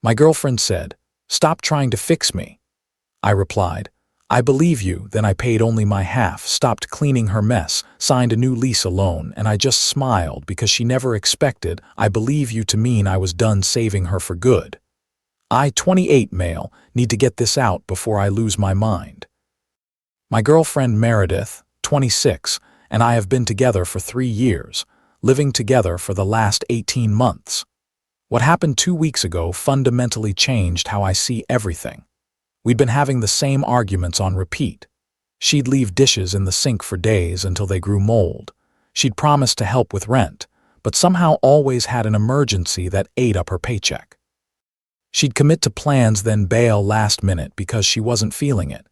My girlfriend said, "Stop trying to fix me." I replied, "I believe you." Then I paid only my half, stopped cleaning her mess, signed a new lease alone, and I just smiled because she never expected "I believe you" to mean I was done saving her for good. I, 28 male, need to get this out before I lose my mind. My girlfriend Meredith, 26, and I have been together for 3 years, living together for the last 18 months. What happened 2 weeks ago fundamentally changed how I see everything. We'd been having the same arguments on repeat. She'd leave dishes in the sink for days until they grew mold. She'd promised to help with rent, but somehow always had an emergency that ate up her paycheck. She'd commit to plans then bail last minute because she wasn't feeling it.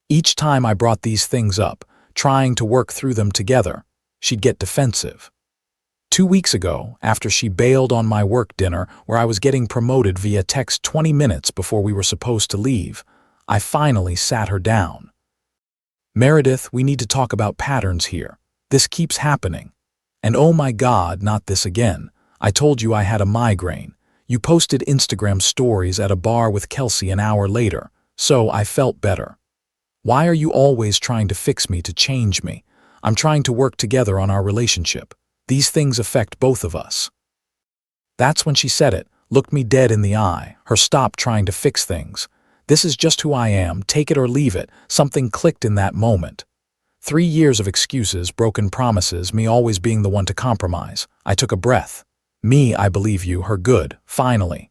Each time I brought these things up, trying to work through them together, she'd get defensive. 2 weeks ago, after she bailed on my work dinner where I was getting promoted via text 20 minutes before we were supposed to leave, I finally sat her down. "Meredith, we need to talk about patterns here. This keeps happening. And oh my God, not this again. I told you I had a migraine. You posted Instagram stories at a bar with Qley an hour later, so I felt better. Why are you always trying to fix me to change me? I'm trying to work together on our relationship. These things affect both of us." That's when she said it, looked me dead in the eye, her "stop trying to fix things. This is just who I am, take it or leave it." Something clicked in that moment. 3 years of excuses, broken promises, me always being the one to compromise. I took a breath. Me, I believe you, her good, finally.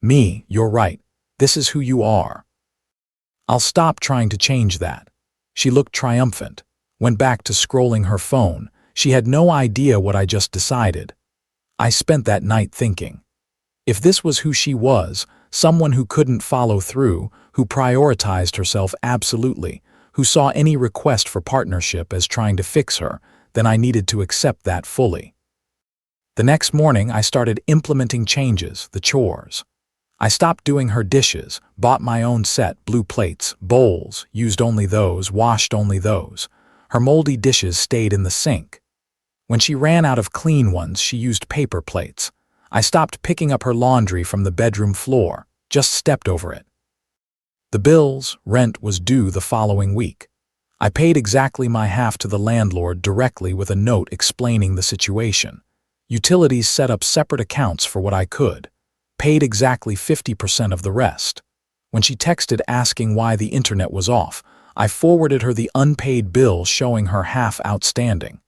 Me, you're right. This is who you are. I'll stop trying to change that. She looked triumphant, went back to scrolling her phone. She had no idea what I just decided. I spent that night thinking. If this was who she was, someone who couldn't follow through, who prioritized herself absolutely, who saw any request for partnership as trying to fix her, then I needed to accept that fully. The next morning, I started implementing changes, the chores. I stopped doing her dishes, bought my own set, blue plates, bowls, used only those, washed only those. Her moldy dishes stayed in the sink. When she ran out of clean ones, she used paper plates. I stopped picking up her laundry from the bedroom floor, just stepped over it. The bills, rent was due the following week. I paid exactly my half to the landlord directly with a note explaining the situation. Utilities set up separate accounts for what I could. Paid exactly 50% of the rest. When she texted asking why the internet was off, I forwarded her the unpaid bill showing her half outstanding.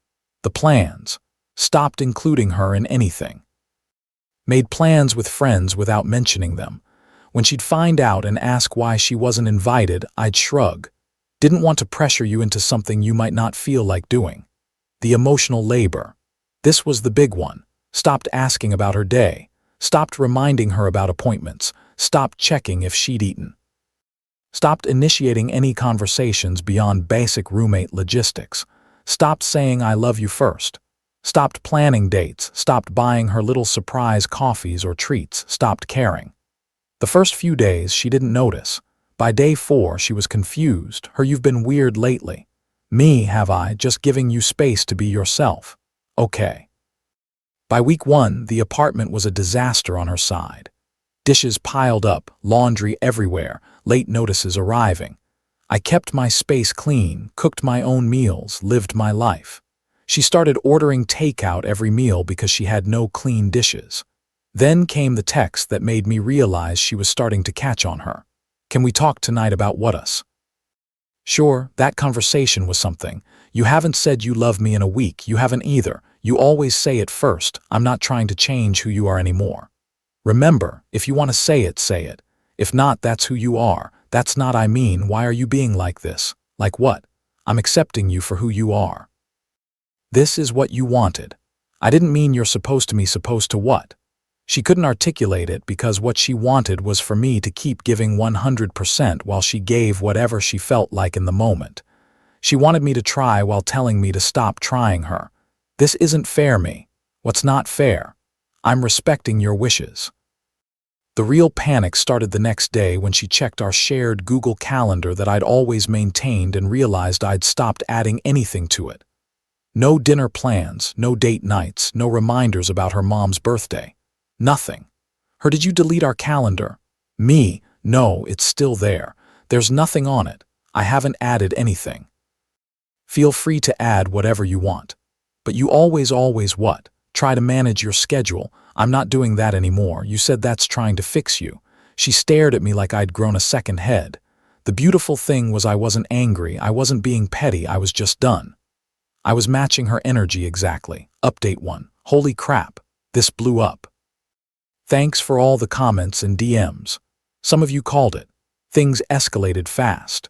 The plans. Stopped including her in anything. Made plans with friends without mentioning them. When she'd find out and ask why she wasn't invited, I'd shrug. Didn't want to pressure you into something you might not feel like doing. The emotional labor. This was the big one. Stopped asking about her day. Stopped reminding her about appointments. Stopped checking if she'd eaten. Stopped initiating any conversations beyond basic roommate logistics. Stopped saying I love you first. Stopped planning dates. Stopped buying her little surprise coffees or treats. Stopped caring. The first few days she didn't notice. By day 4 she was confused. Her "you've been weird lately." Me, have I, just giving you space to be yourself. Okay. By week 1, the apartment was a disaster on her side. Dishes piled up, laundry everywhere, late notices arriving. I kept my space clean, cooked my own meals, lived my life. She started ordering takeout every meal because she had no clean dishes. Then came the text that made me realize she was starting to catch on her. "Can we talk tonight about what us?" Sure, that conversation was something. "You haven't said you love me in a week. You haven't either. You always say it first. I'm not trying to change who you are anymore. Remember, if you want to say it, say it. If not, that's who you are. That's not I mean, why are you being like this?" Like what? "I'm accepting you for who you are. This is what you wanted." I didn't mean you're supposed to what? She couldn't articulate it because what she wanted was for me to keep giving 100% while she gave whatever she felt like in the moment. She wanted me to try while telling me to stop trying her. This isn't fair, me. What's not fair? I'm respecting your wishes. The real panic started the next day when she checked our shared Google Calendar that I'd always maintained and realized I'd stopped adding anything to it. No dinner plans, no date nights, no reminders about her mom's birthday. Nothing. Her, did you delete our calendar? Me, no, it's still there. There's nothing on it. I haven't added anything. Feel free to add whatever you want. But you always what? Try to manage your schedule. I'm not doing that anymore. You said that's trying to fix you. She stared at me like I'd grown a second head. The beautiful thing was I wasn't angry, I wasn't being petty, I was just done. I was matching her energy exactly. Update 1. Holy crap, this blew up. Thanks for all the comments and DMs. Some of you called it. Things escalated fast.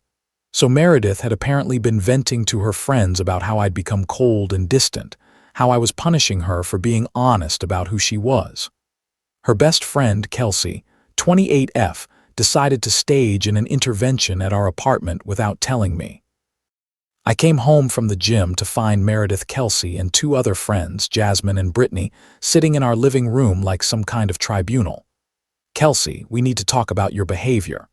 So Meredith had apparently been venting to her friends about how I'd become cold and distant, how I was punishing her for being honest about who she was. Her best friend, Qley, 28F, decided to stage an intervention at our apartment without telling me. I came home from the gym to find Meredith, Qley, and 2 other friends, Jasmine and Brittany, sitting in our living room like some kind of tribunal. Qley, we need to talk about your behavior.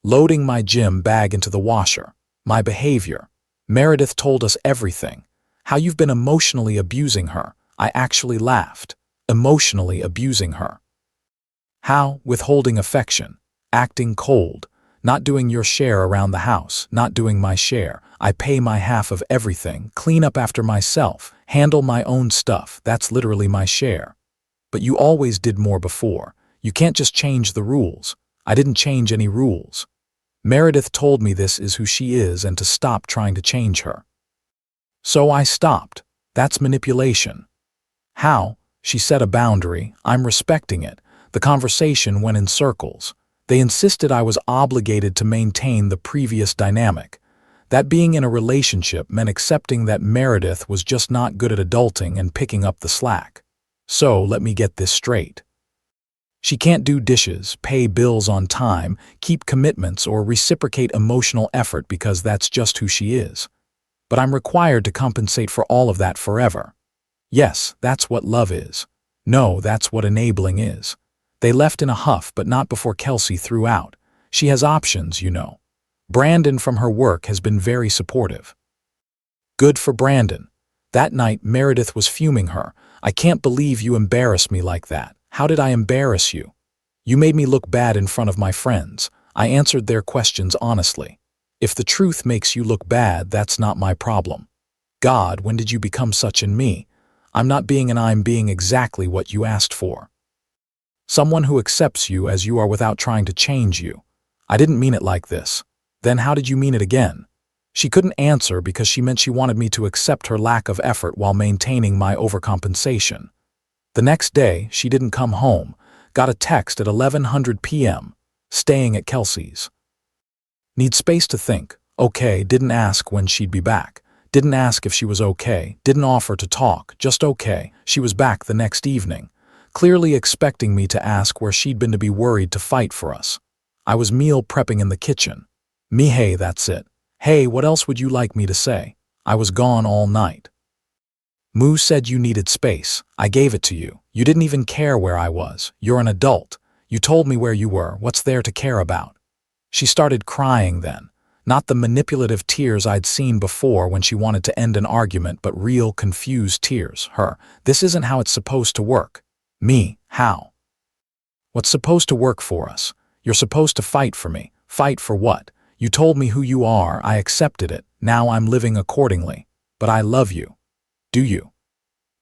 Loading my gym bag into the washer. My behavior. Meredith told us everything. How you've been emotionally abusing her. I actually laughed. Emotionally abusing her. How? Withholding affection. Acting cold. Not doing your share around the house. Not doing my share. I pay my half of everything. Clean up after myself. Handle my own stuff. That's literally my share. But you always did more before. You can't just change the rules. I didn't change any rules. Meredith told me this is who she is and to stop trying to change her. So I stopped. That's manipulation. How? She set a boundary. I'm respecting it. The conversation went in circles. They insisted I was obligated to maintain the previous dynamic. That being in a relationship meant accepting that Meredith was just not good at adulting and picking up the slack. So let me get this straight. She can't do dishes, pay bills on time, keep commitments, or reciprocate emotional effort because that's just who she is. But I'm required to compensate for all of that forever. Yes, that's what love is. No, that's what enabling is. They left in a huff, but not before Qley threw out. She has options, you know. Brandon from her work has been very supportive. Good for Brandon. That night, Meredith was fuming her. I can't believe you embarrassed me like that. How did I embarrass you? You made me look bad in front of my friends. I answered their questions honestly. If the truth makes you look bad, that's not my problem. God, when did you become such in me? I'm not being and I'm being exactly what you asked for. Someone who accepts you as you are without trying to change you. I didn't mean it like this. Then how did you mean it again? She couldn't answer because she meant she wanted me to accept her lack of effort while maintaining my overcompensation. The next day, she didn't come home. Got a text at 11:00 p.m. Staying at Qley's. Need space to think. Okay, didn't ask when she'd be back. Didn't ask if she was okay. Didn't offer to talk. Just okay. She was back the next evening. Clearly expecting me to ask where she'd been to be worried to fight for us. I was meal prepping in the kitchen. Me, hey, that's it. Hey, what else would you like me to say? I was gone all night. Moo said you needed space. I gave it to you. You didn't even care where I was. You're an adult. You told me where you were. What's there to care about? She started crying then. Not the manipulative tears I'd seen before when she wanted to end an argument, but real confused tears. Her, this isn't how it's supposed to work. Me, how? What's supposed to work for us? You're supposed to fight for me. Fight for what? You told me who you are. I accepted it. Now I'm living accordingly. But I love you. Do you?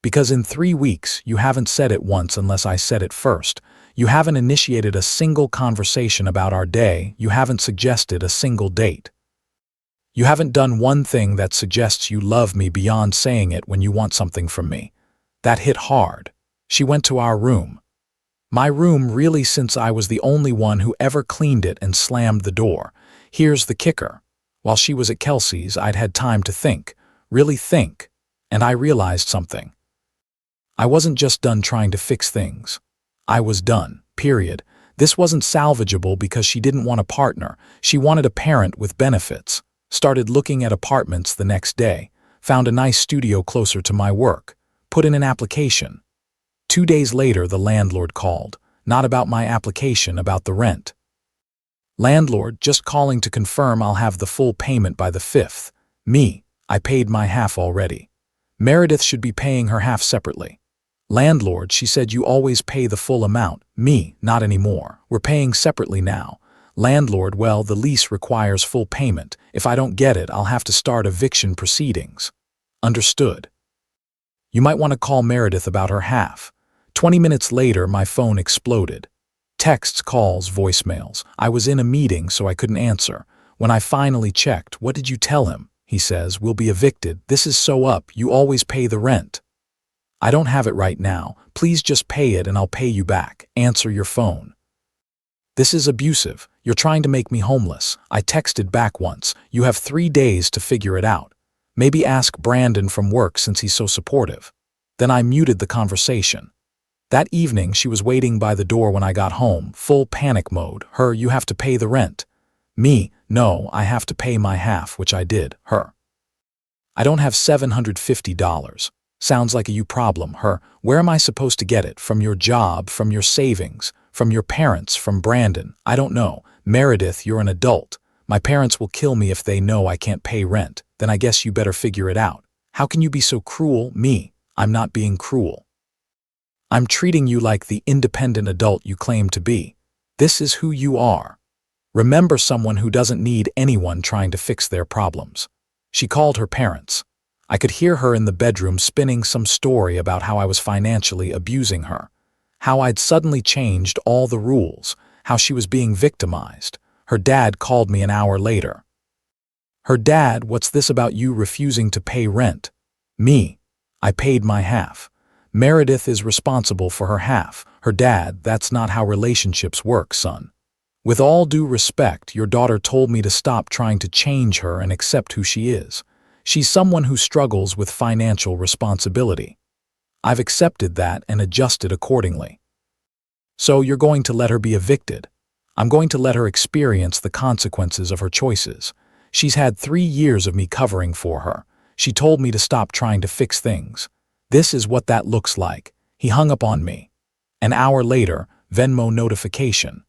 Because in 3 weeks, you haven't said it once unless I said it first. You haven't initiated a single conversation about our day. You haven't suggested a single date. You haven't done one thing that suggests you love me beyond saying it when you want something from me. That hit hard. She went to our room. My room really, since I was the only one who ever cleaned it and slammed the door. Here's the kicker. While she was at Qley's, I'd had time to think. Really think. And I realized something. I wasn't just done trying to fix things. I was done, period. This wasn't salvageable because she didn't want a partner. She wanted a parent with benefits. Started looking at apartments the next day. Found a nice studio closer to my work. Put in an application. 2 days later, the landlord called. Not about my application, about the rent. Landlord, just calling to confirm I'll have the full payment by the 5th. Me, I paid my half already. Meredith should be paying her half separately. Landlord, she said you always pay the full amount. Me, not anymore. We're paying separately now. Landlord, well, the lease requires full payment. If I don't get it, I'll have to start eviction proceedings. Understood. You might want to call Meredith about her half. 20 minutes later, my phone exploded. Texts, calls, voicemails. I was in a meeting, so I couldn't answer. When I finally checked, what did you tell him? He says, we'll be evicted. This is so up. You always pay the rent. I don't have it right now. Please just pay it and I'll pay you back. Answer your phone. This is abusive. You're trying to make me homeless. I texted back once. You have 3 days to figure it out. Maybe ask Brandon from work since he's so supportive. Then I muted the conversation. That evening, she was waiting by the door when I got home, full panic mode. Her, you have to pay the rent. Me, no, I have to pay my half, which I did. Her, I don't have $750. Sounds like a you problem. Her, where am I supposed to get it? From your job, from your savings, from your parents, from Brandon? I don't know. Meredith, you're an adult. My parents will kill me if they know I can't pay rent. Then I guess you better figure it out. How can you be so cruel? Me, I'm not being cruel. I'm treating you like the independent adult you claim to be. This is who you are. Remember someone who doesn't need anyone trying to fix their problems. She called her parents. I could hear her in the bedroom spinning some story about how I was financially abusing her, how I'd suddenly changed all the rules, how she was being victimized. Her dad called me an hour later. Her dad, what's this about you refusing to pay rent? Me, I paid my half. Meredith is responsible for her half. Her dad, that's not how relationships work, son. With all due respect, your daughter told me to stop trying to change her and accept who she is. She's someone who struggles with financial responsibility. I've accepted that and adjusted accordingly. So you're going to let her be evicted. I'm going to let her experience the consequences of her choices. She's had 3 years of me covering for her. She told me to stop trying to fix things. This is what that looks like. He hung up on me. An hour later, Venmo notification.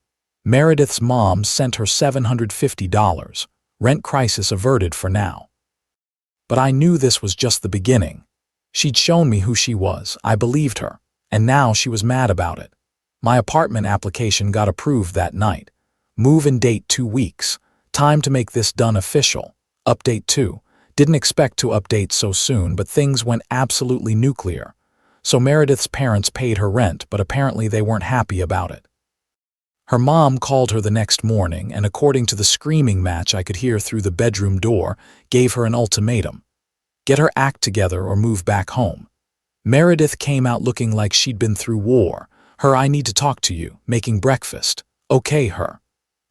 Meredith's mom sent her $750. Rent crisis averted for now. But I knew this was just the beginning. She'd shown me who she was. I believed her. And now she was mad about it. My apartment application got approved that night. Move-in date 2 weeks. Time to make this done official. Update 2. Didn't expect to update so soon, but things went absolutely nuclear. So Meredith's parents paid her rent, but apparently they weren't happy about it. Her mom called her the next morning and, according to the screaming match I could hear through the bedroom door, gave her an ultimatum. Get her act together or move back home. Meredith came out looking like she'd been through war. Her, I need to talk to you, making breakfast. Okay, her.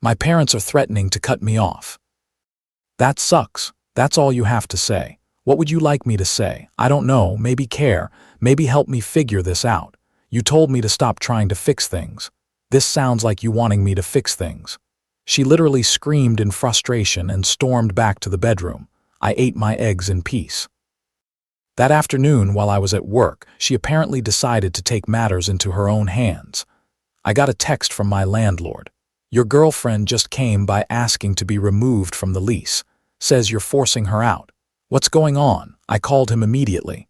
My parents are threatening to cut me off. That sucks. That's all you have to say. What would you like me to say? I don't know, maybe care, maybe help me figure this out. You told me to stop trying to fix things. This sounds like you wanting me to fix things. She literally screamed in frustration and stormed back to the bedroom. I ate my eggs in peace. That afternoon, while I was at work, she apparently decided to take matters into her own hands. I got a text from my landlord. Your girlfriend just came by asking to be removed from the lease. Says you're forcing her out. What's going on? I called him immediately.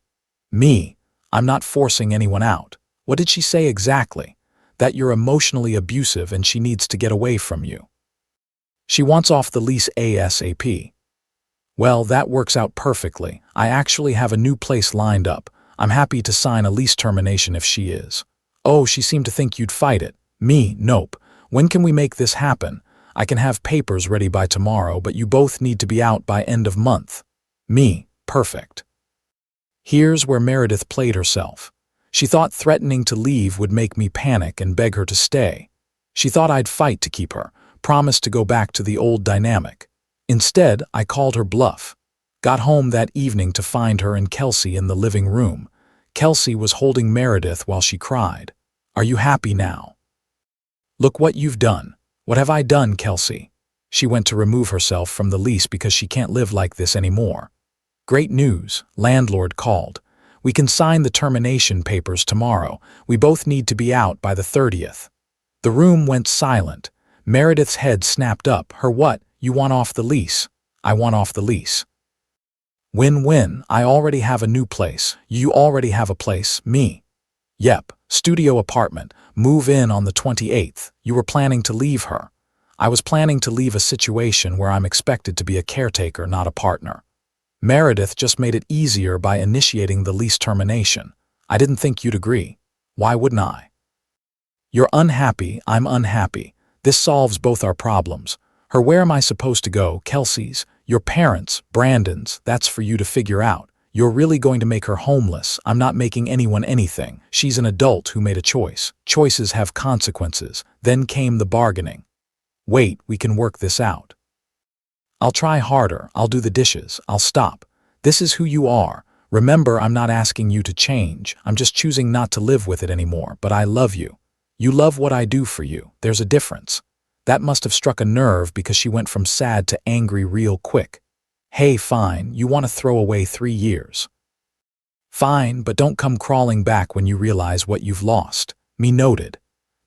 Me, I'm not forcing anyone out. What did she say exactly? That you're emotionally abusive and she needs to get away from you. She wants off the lease ASAP. Well, that works out perfectly. I actually have a new place lined up. I'm happy to sign a lease termination if she is. Oh, she seemed to think you'd fight it. Me, nope. When can we make this happen? I can have papers ready by tomorrow, but you both need to be out by end of month. Me, perfect. Here's where Meredith played herself. She thought threatening to leave would make me panic and beg her to stay. She thought I'd fight to keep her, promised to go back to the old dynamic. Instead, I called her bluff. Got home that evening to find her and Kelsey in the living room. Kelsey was holding Meredith while she cried. Are you happy now? Look what you've done. What have I done, Kelsey? She went to remove herself from the lease because she can't live like this anymore. Great news, landlord called. We can sign the termination papers tomorrow. We both need to be out by the 30th. The room went silent. Meredith's head snapped up. Her what? You want off the lease? I want off the lease. Win-win. I already have a new place. You already have a place. Me. Yep, studio apartment, move in on the 28th. You were planning to leave her. I was planning to leave a situation where I'm expected to be a caretaker, not a partner. Meredith just made it easier by initiating the lease termination. I didn't think you'd agree. Why wouldn't I? You're unhappy, I'm unhappy. This solves both our problems. Her where am I supposed to go, Kelsey's, your parents, Brandon's, that's for you to figure out. You're really going to make her homeless. I'm not making anyone anything. She's an adult who made a choice. Choices have consequences. Then came the bargaining. Wait, we can work this out. I'll try harder. I'll do the dishes. I'll stop. This is who you are. Remember, I'm not asking you to change. I'm just choosing not to live with it anymore, but I love you. You love what I do for you. There's a difference. That must have struck a nerve because she went from sad to angry real quick. Hey, fine, you want to throw away 3 years. Fine, but don't come crawling back when you realize what you've lost. Me noted.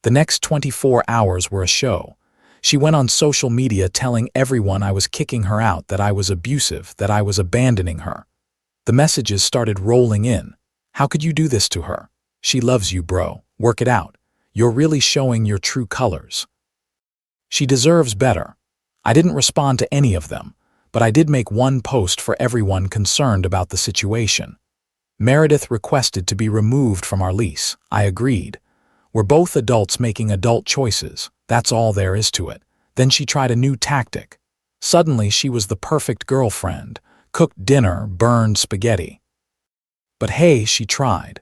The next 24 hours were a show. She went on social media telling everyone I was kicking her out, that I was abusive, that I was abandoning her. The messages started rolling in. How could you do this to her? She loves you, bro. Work it out. You're really showing your true colors. She deserves better. I didn't respond to any of them, but I did make one post for everyone concerned about the situation. Meredith requested to be removed from our lease. I agreed. We're both adults making adult choices. That's all there is to it. Then she tried a new tactic. Suddenly she was the perfect girlfriend. Cooked dinner, burned spaghetti. But hey, she tried.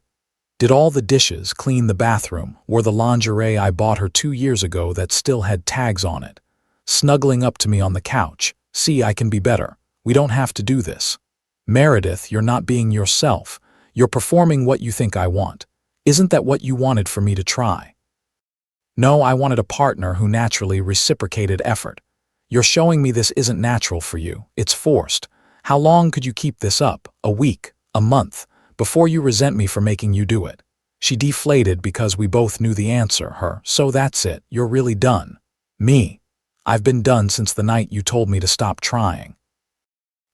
Did all the dishes, cleaned the bathroom, wore the lingerie I bought her 2 years ago that still had tags on it. Snuggling up to me on the couch. See, I can be better. We don't have to do this. Meredith, you're not being yourself. You're performing what you think I want. Isn't that what you wanted for me to try? No, I wanted a partner who naturally reciprocated effort. You're showing me this isn't natural for you. It's forced. How long could you keep this up? A week? A month? Before you resent me for making you do it. She deflated because we both knew the answer, her. So that's it. You're really done. Me. I've been done since the night you told me to stop trying.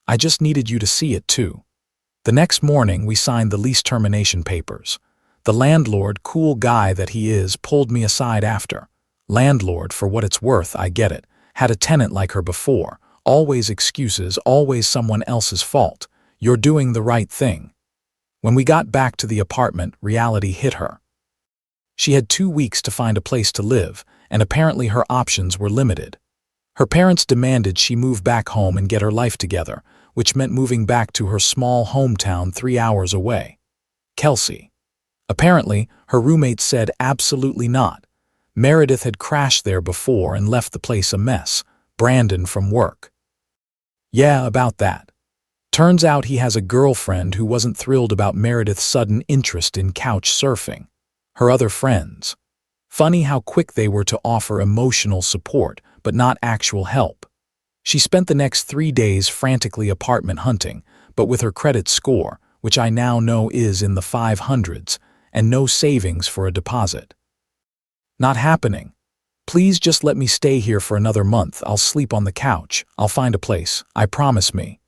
I just needed you to see it too. The next morning we signed the lease termination papers. The landlord, cool guy that he is, pulled me aside after. Landlord, for what it's worth, I get it. Had a tenant like her before. Always excuses, always someone else's fault. You're doing the right thing. When we got back to the apartment, reality hit her. She had 2 weeks to find a place to live, and apparently her options were limited. Her parents demanded she move back home and get her life together, which meant moving back to her small hometown 3 hours away. Kelsey. Apparently, her roommate said absolutely not. Meredith had crashed there before and left the place a mess. Brandon from work. Yeah, about that. Turns out he has a girlfriend who wasn't thrilled about Meredith's sudden interest in couch surfing. Her other friends. Funny how quick they were to offer emotional support, but not actual help. She spent the next 3 days frantically apartment hunting, but with her credit score, which I now know is in the 500s, and no savings for a deposit. Not happening. Please just let me stay here for another month. I'll sleep on the couch. I'll find a place. I promise me.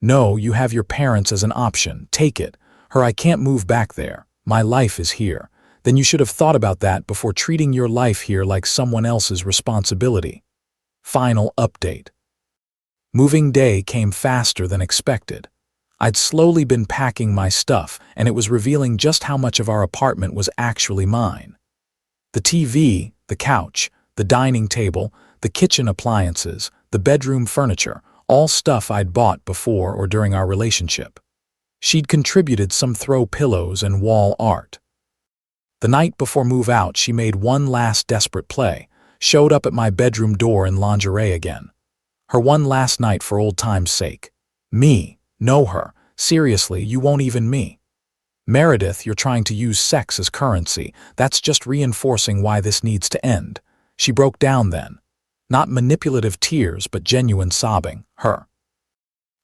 No, you have your parents as an option. Take it. Her, I can't move back there. My life is here. Then you should have thought about that before treating your life here like someone else's responsibility. Final update. Moving day came faster than expected. I'd slowly been packing my stuff, and it was revealing just how much of our apartment was actually mine. The TV, the couch, the dining table, the kitchen appliances, the bedroom furniture, all stuff I'd bought before or during our relationship. She'd contributed some throw pillows and wall art. The night before move out, she made one last desperate play, showed up at my bedroom door in lingerie again. Her one last night for old time's sake. Me. Know her. Seriously, you won't even me. Meredith, you're trying to use sex as currency. That's just reinforcing why this needs to end. She broke down then. Not manipulative tears, but genuine sobbing. Her.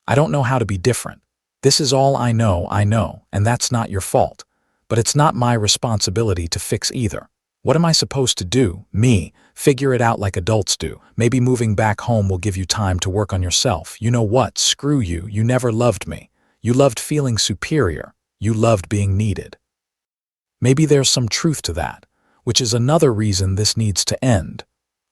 I don't know how to be different. This is all I know, and that's not your fault. But it's not my responsibility to fix either. What am I supposed to do? Me. Figure it out like adults do. Maybe moving back home will give you time to work on yourself. You know what? Screw you. You never loved me. You loved feeling superior. You loved being needed. Maybe there's some truth to that, which is another reason this needs to end.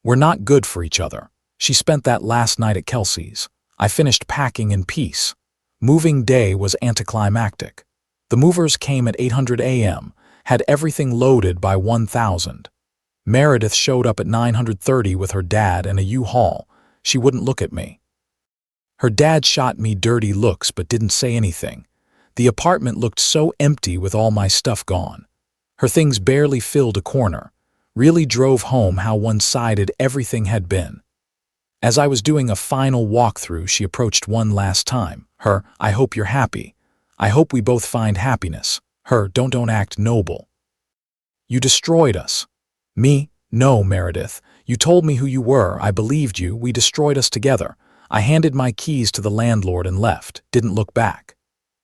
We're not good for each other. She spent that last night at Kelsey's. I finished packing in peace. Moving day was anticlimactic. The movers came at 800 a.m., had everything loaded by 1,000. Meredith showed up at 9:30 with her dad and a U-Haul. She wouldn't look at me. Her dad shot me dirty looks but didn't say anything. The apartment looked so empty with all my stuff gone. Her things barely filled a corner. Really drove home how one-sided everything had been. As I was doing a final walkthrough, she approached one last time. Her, "I hope you're happy. I hope we both find happiness." Her, don't act noble. "You destroyed us." Me, "No, Meredith. You told me who you were. I believed you. We destroyed us together. I handed my keys to the landlord and left. Didn't look back."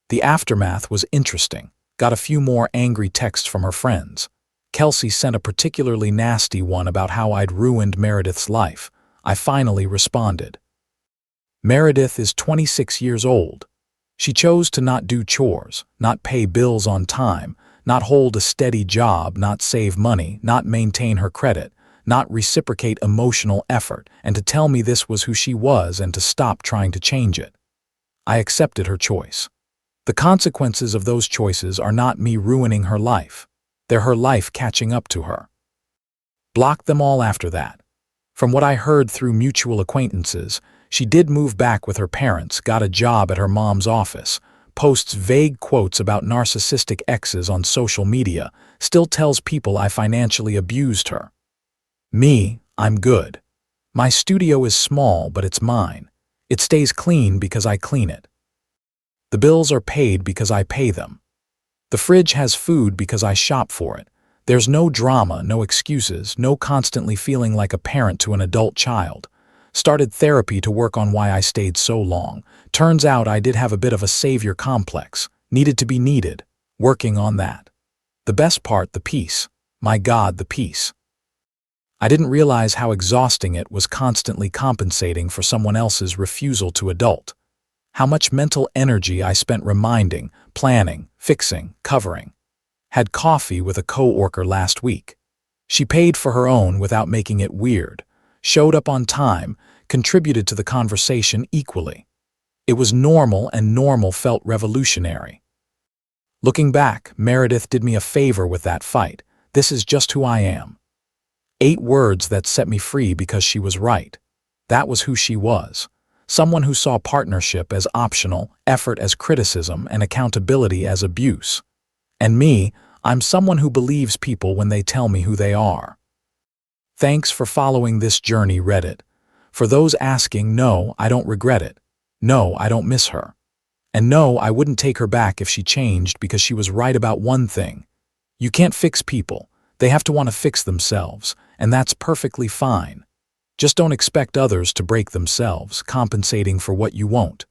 The aftermath was interesting. Got a few more angry texts from her friends. Kelsey sent a particularly nasty one about how I'd ruined Meredith's life. I finally responded. Meredith is 26 years old. She chose to not do chores, not pay bills on time, not hold a steady job, not save money, not maintain her credit, not reciprocate emotional effort, and to tell me this was who she was and to stop trying to change it. I accepted her choice. The consequences of those choices are not me ruining her life. They're her life catching up to her. Blocked them all after that. From what I heard through mutual acquaintances, she did move back with her parents, got a job at her mom's office, posts vague quotes about narcissistic exes on social media, still tells people I financially abused her. Me, I'm good. My studio is small, but it's mine. It stays clean because I clean it. The bills are paid because I pay them. The fridge has food because I shop for it. There's no drama, no excuses, no constantly feeling like a parent to an adult child. Started therapy to work on why I stayed so long. Turns out I did have a bit of a savior complex. Needed to be needed. Working on that. The best part, the peace. My God, the peace. I didn't realize how exhausting it was constantly compensating for someone else's refusal to adult. How much mental energy I spent reminding, planning, fixing, covering. Had coffee with a coworker last week. She paid for her own without making it weird. Showed up on time, contributed to the conversation equally. It was normal, and normal felt revolutionary. Looking back, Meredith did me a favor with that fight. This is just who I am. 8 words that set me free because she was right. That was who she was. Someone who saw partnership as optional, effort as criticism, and accountability as abuse. And me, I'm someone who believes people when they tell me who they are. Thanks for following this journey, Reddit. For those asking, no, I don't regret it. No, I don't miss her. And no, I wouldn't take her back if she changed because she was right about one thing. You can't fix people. They have to want to fix themselves, and that's perfectly fine. Just don't expect others to break themselves, compensating for what you won't.